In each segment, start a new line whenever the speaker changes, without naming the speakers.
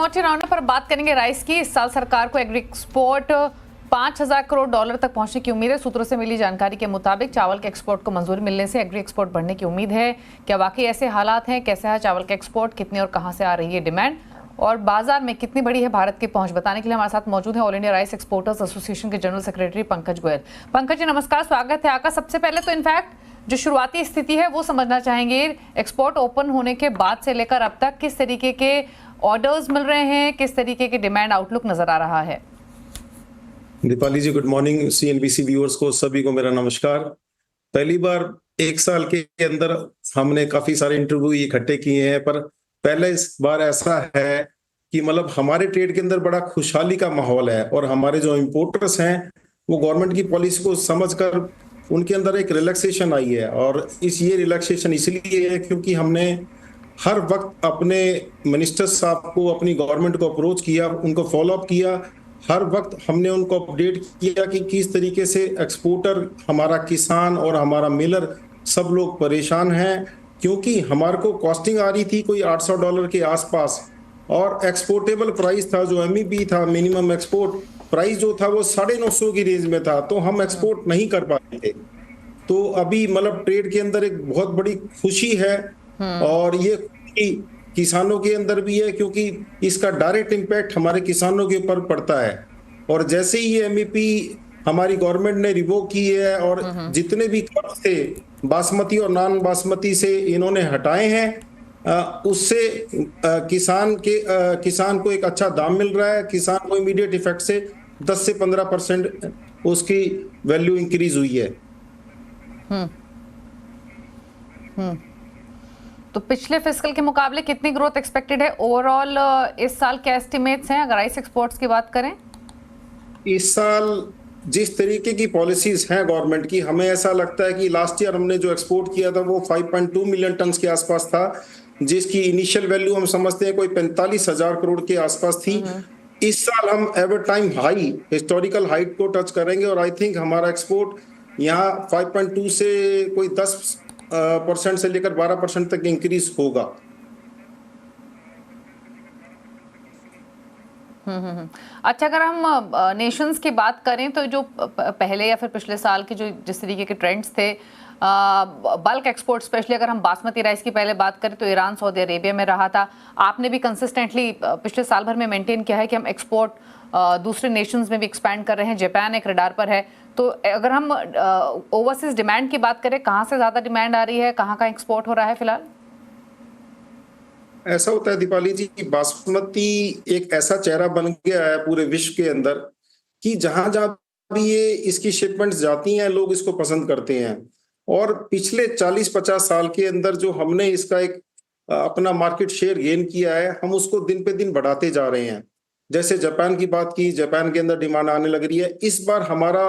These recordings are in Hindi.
कमोडिटी राउंड पर बात करेंगे राइस की। इस साल सरकार को एग्री एक्सपोर्ट 5,000 करोड़ डॉलर तक पहुंचने की उम्मीद है। सूत्रों से मिली जानकारी के मुताबिक चावल के एक्सपोर्ट को मंजूरी मिलने से एग्री एक्सपोर्ट बढ़ने की उम्मीद है। क्या वाकई ऐसे हालात हैं? कैसे है चावल का एक्सपोर्ट? कितनी और कहां से आ रही है डिमांड और बाजार में कितनी बड़ी है भारत की पहुंच? बताने के लिए हमारे साथ मौजूद है all India rice exporters association के जनरल सेक्रेटरी पंकज गोयल। पंकज जी नमस्कार, स्वागत है आपका। सबसे पहले तो इनफैक्ट जो शुरुआती स्थिति है वो समझना चाहेंगे। एक्सपोर्ट ओपन होने के बाद से लेकर अब तक किस तरीके के ऑर्डर्स मिल रहे हैं, किस तरीके के डिमांड आउटलुक नजर आ रहा है?
दीपाली जी गुड मॉर्निंग। सीएनबीसी व्यूअर्स को सभी को मेरा नमस्कार। पहली बार एक साल के अंदर हमने काफी सारे इंटरव्यू इकट्ठे किए हैं, पर पहले इस बार ऐसा है कि मतलब हमारे ट्रेड के अंदर बड़ा खुशहाली का माहौल है और हमारे जो इंपोर्टर्स हैं वो गवर्नमेंट की पॉलिसी को समझकर उनके अंदर एक रिलैक्सेशन आई है। और ये रिलैक्सेशन इसलिए है क्योंकि हमने हर वक्त अपने मिनिस्टर साहब को, अपनी गवर्नमेंट को अप्रोच किया, उनको फॉलो अप किया। हर वक्त हमने उनको अपडेट किया कि किस तरीके से एक्सपोर्टर, हमारा किसान और हमारा मिलर सब लोग परेशान हैं, क्योंकि हमारे को कॉस्टिंग आ रही थी कोई $800 के आसपास और एक्सपोर्टेबल प्राइस था, जो एमईपी था, मिनिमम एक्सपोर्ट प्राइस जो था वो 950 की रेंज में था, तो हम एक्सपोर्ट नहीं कर पाते थे। तो अभी मतलब ट्रेड के अंदर एक बहुत बड़ी खुशी है और ये किसानों के अंदर भी है, क्योंकि इसका डायरेक्ट इम्पैक्ट हमारे किसानों के ऊपर पड़ता है। और जैसे ही ये एमईपी हमारी गवर्नमेंट ने रिवोक की है और जितने भी कर्ज थे बासमती और नॉन बासमती से इन्होंने हटाए हैं, उससे किसान को एक अच्छा दाम मिल रहा है। किसान को इमीडिएट इफेक्ट से 10 से 15% उसकी वैल्यू इंक्रीज हुई है।
तो पिछले फिस्कल के मुकाबले कितनी ग्रोथ एक्सपेक्टेड है ओवरऑल इस साल? क्या एस्टिमेट्स हैं अगर राइस एक्सपोर्ट्स की बात करें?
इस साल जिस तरीके की पॉलिसीज हैं गवर्नमेंट की, हमें ऐसा लगता है कि लास्ट ईयर हमने जो एक्सपोर्ट किया था वो 5.2 मिलियन टन के आसपास था, जिसकी इनिशियल वैल्यू हम समझते हैं कोई 45,000 करोड़ के आसपास थी। इस साल हम ever time high, historical height को टच करेंगे और आई थिंक हमारा एक्सपोर्ट यहाँ 5.2 से कोई 10% से लेकर 12% तक इंक्रीज होगा।
अच्छा, अगर हम नेशंस की बात करें तो जो पहले या फिर पिछले साल के जो जिस तरीके के ट्रेंड्स थे, बल्क एक्सपोर्ट स्पेशली अगर हम बासमती राइस की पहले बात करें तो ईरान, सऊदी अरेबिया में रहा था। आपने भी कंसिस्टेंटली पिछले साल भर में मेंटेन किया है कि हम एक्सपोर्ट दूसरे नेशंस में भी एक्सपैंड कर रहे हैं। जापान एक रडार पर है। तो अगर हम ओवरसीज डिमांड की बात करें, कहाँ से ज़्यादा डिमांड आ रही है, कहाँ का एक्सपोर्ट हो रहा है फिलहाल?
ऐसा होता है दीपाली जी कि बासमती एक ऐसा चेहरा बन गया है पूरे विश्व के अंदर कि जहां जहां भी ये इसकी शिपमेंट्स जाती हैं लोग इसको पसंद करते हैं। और पिछले 40-50 साल के अंदर जो हमने इसका एक अपना मार्केट शेयर गेन किया है, हम उसको दिन पे दिन बढ़ाते जा रहे हैं। जैसे जापान की बात की, जापान के अंदर डिमांड आने लग रही है। इस बार हमारा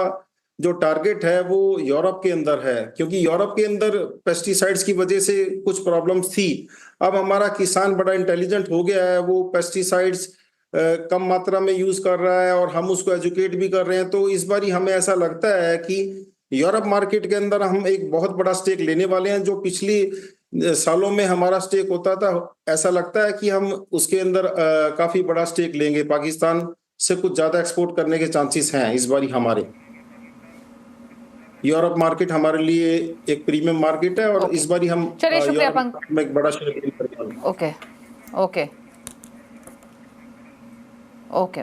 जो टारगेट है वो यूरोप के अंदर है, क्योंकि यूरोप के अंदर पेस्टिसाइड्स की वजह से कुछ प्रॉब्लम्स थी। अब हमारा किसान बड़ा इंटेलिजेंट हो गया है, वो पेस्टिसाइड्स कम मात्रा में यूज कर रहा है और हम उसको एजुकेट भी कर रहे हैं। तो इस बार हमें ऐसा लगता है कि यूरोप मार्केट के अंदर हम एक बहुत बड़ा स्टेक लेने वाले हैं। जो पिछली सालों में हमारा स्टेक होता था, ऐसा लगता है कि हम उसके अंदर काफी बड़ा स्टेक लेंगे। पाकिस्तान से कुछ ज्यादा एक्सपोर्ट करने के चांसेस हैं इस बार हमारे। यूरोप मार्केट हमारे लिए एक प्रीमियम मार्केट है और इस बार हम
यूरोप
में एक बड़ा शेयर गेन करने वाले हैं।
ओके,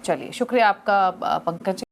चलिए शुक्रिया आपका पंकज जी।